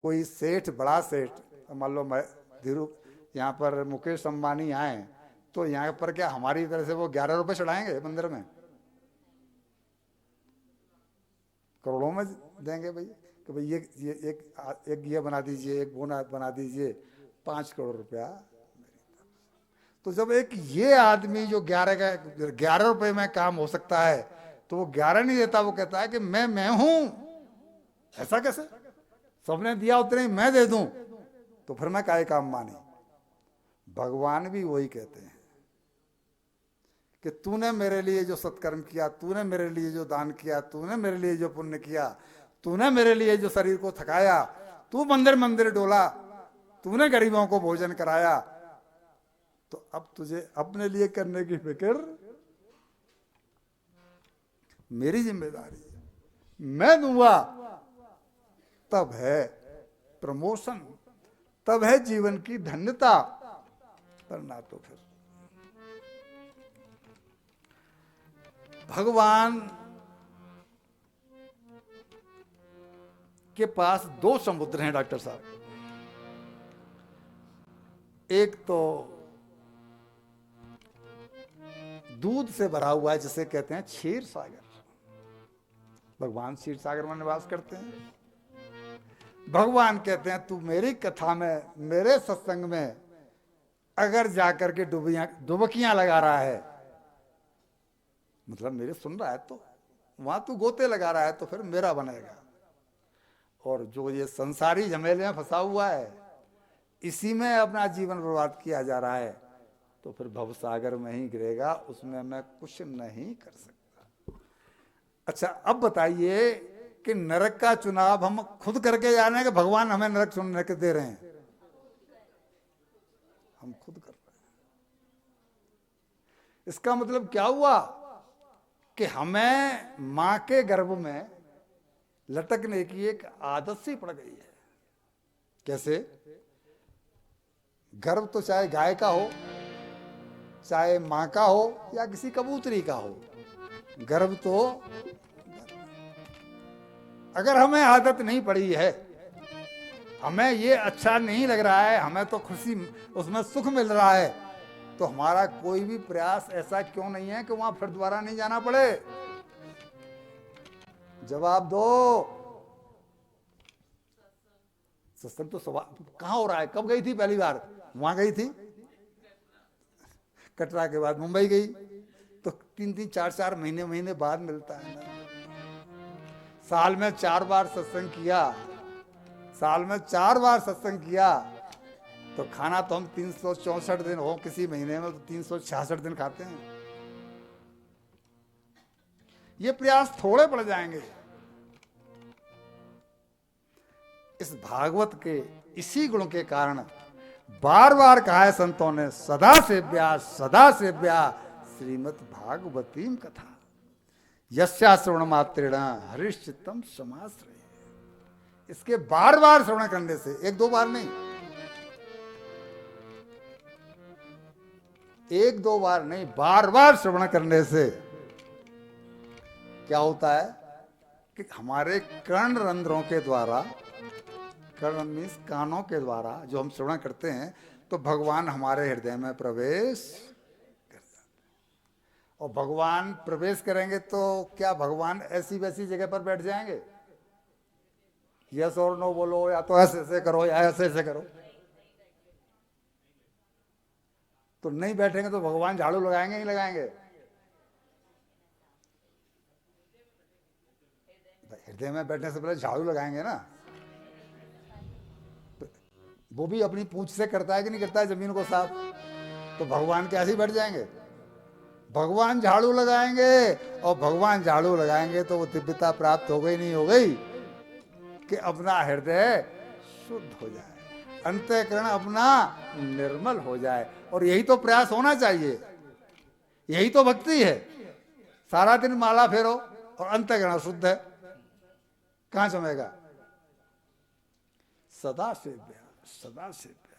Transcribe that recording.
कोई सेठ, बड़ा सेठ, मान लो मैं धीरू, यहाँ पर मुकेश अंबानी आए तो यहाँ पर क्या हमारी तरह से वो 11 रुपए चढ़ाएंगे मंदिर में? करोड़ों में देंगे भैया कि भाई ये एक ये बना दीजिए, एक वो बना दीजिए, 5 करोड़ रुपया। तो जब एक ये आदमी जो 11 रुपए में काम हो सकता है, तो वो 11 नहीं देता, वो कहता है कि मैं हूं। ऐसा कैसे? सबने दिया उतने ही मैं दे दूं, तो फिर मैं काहे काम मानी? भगवान भी वही कहते हैं कि तूने मेरे लिए जो सत्कर्म किया, तूने मेरे लिए जो दान किया, तूने मेरे लिए जो पुण्य किया, तूने मेरे लिए जो शरीर को थकाया, तू मंदिर मंदिर डोला, तूने गरीबों को भोजन कराया, तो अब तुझे अपने लिए करने की फिक्र मेरी जिम्मेदारी है, मैं दूंगा। तब है प्रमोशन, तब है जीवन की धन्यता, वरना तो फिर भगवान के पास 2 समुद्र हैं डॉक्टर साहब। एक तो दूध से भरा हुआ है, जिसे कहते हैं क्षीर सागर। भगवान क्षीर सागर में निवास करते हैं। भगवान कहते हैं तू मेरी कथा में, मेरे सत्संग में अगर जाकर के डुबकियां लगा रहा है, मतलब मेरे सुन रहा है, तो वहां तू गोते लगा रहा है, तो फिर मेरा बनेगा। और जो ये संसारी झमेले में फंसा हुआ है, इसी में अपना जीवन बर्बाद किया जा रहा है, तो फिर भवसागर में ही गिरेगा, उसमें मैं कुछ नहीं कर सकता। अच्छा, अब बताइए कि नरक का चुनाव हम खुद करके जा रहे हैं कि भगवान हमें नरक चुनने के दे रहे हैं? हम खुद कर रहे हैं। इसका मतलब क्या हुआ कि हमें मां के गर्भ में लटकने की एक आदत सी पड़ गई है। कैसे? गर्भ तो चाहे गाय का हो, चाहे मां का हो, या किसी कबूतरी का हो, गर्भ तो अगर हमें आदत नहीं पड़ी है, हमें ये अच्छा नहीं लग रहा है, हमें तो खुशी, उसमें सुख मिल रहा है, तो हमारा कोई भी प्रयास ऐसा क्यों नहीं है कि वहां फिर दोबारा नहीं जाना पड़े? जवाब दो। सत्संग तो कहां हो रहा है? कब गई थी पहली बार? वहां गई थी, कटरा के बाद मुंबई गई, तो 3-3, 4-4 महीने बाद मिलता है ना। साल में 4 बार सत्संग किया, साल में 4 बार सत्संग किया, तो खाना तो हम 364 दिन हो, किसी महीने में तो 366 दिन खाते हैं। ये प्रयास थोड़े पड़ जाएंगे। इस भागवत के इसी गुण के कारण बार बार कहा है संतों ने, सदा सेव्या श्रीमद् भागवतीम कथा यस्या श्रवण मात्रेण हरिश्चित्तम समाश्रय। इसके बार बार श्रवण करने से, 1-2 बार नहीं, 1-2 बार नहीं, बार बार श्रवण करने से क्या होता है कि हमारे कर्ण रंध्रों के द्वारा, कर्ण मीन्स कानों के द्वारा जो हम श्रवण करते हैं, तो भगवान हमारे हृदय में प्रवेश कर जाते हैं। और भगवान प्रवेश करेंगे तो क्या भगवान ऐसी वैसी जगह पर बैठ जाएंगे? यस और नो बोलो, या तो ऐसे ऐसे करो या ऐसे ऐसे करो। तो नहीं बैठेंगे तो भगवान झाड़ू लगाएंगे नहीं लगाएंगे? हृदय में बैठने से पहले झाड़ू लगाएंगे ना। वो भी अपनी पूंछ से करता है कि नहीं करता है जमीन को साफ? तो भगवान कैसे ही बैठ जाएंगे? भगवान झाड़ू लगाएंगे, और भगवान झाड़ू लगाएंगे तो वो दिव्यता प्राप्त हो गई नहीं हो गई कि अपना हृदय शुद्ध हो जाए, अंतःकरण अपना निर्मल हो जाए। और यही तो प्रयास होना चाहिए, यही तो भक्ति है। सारा दिन माला फेरो और अंतःकरण शुद्ध है, कहां जमेगा? सदा सेव्या, सदा सेव्या।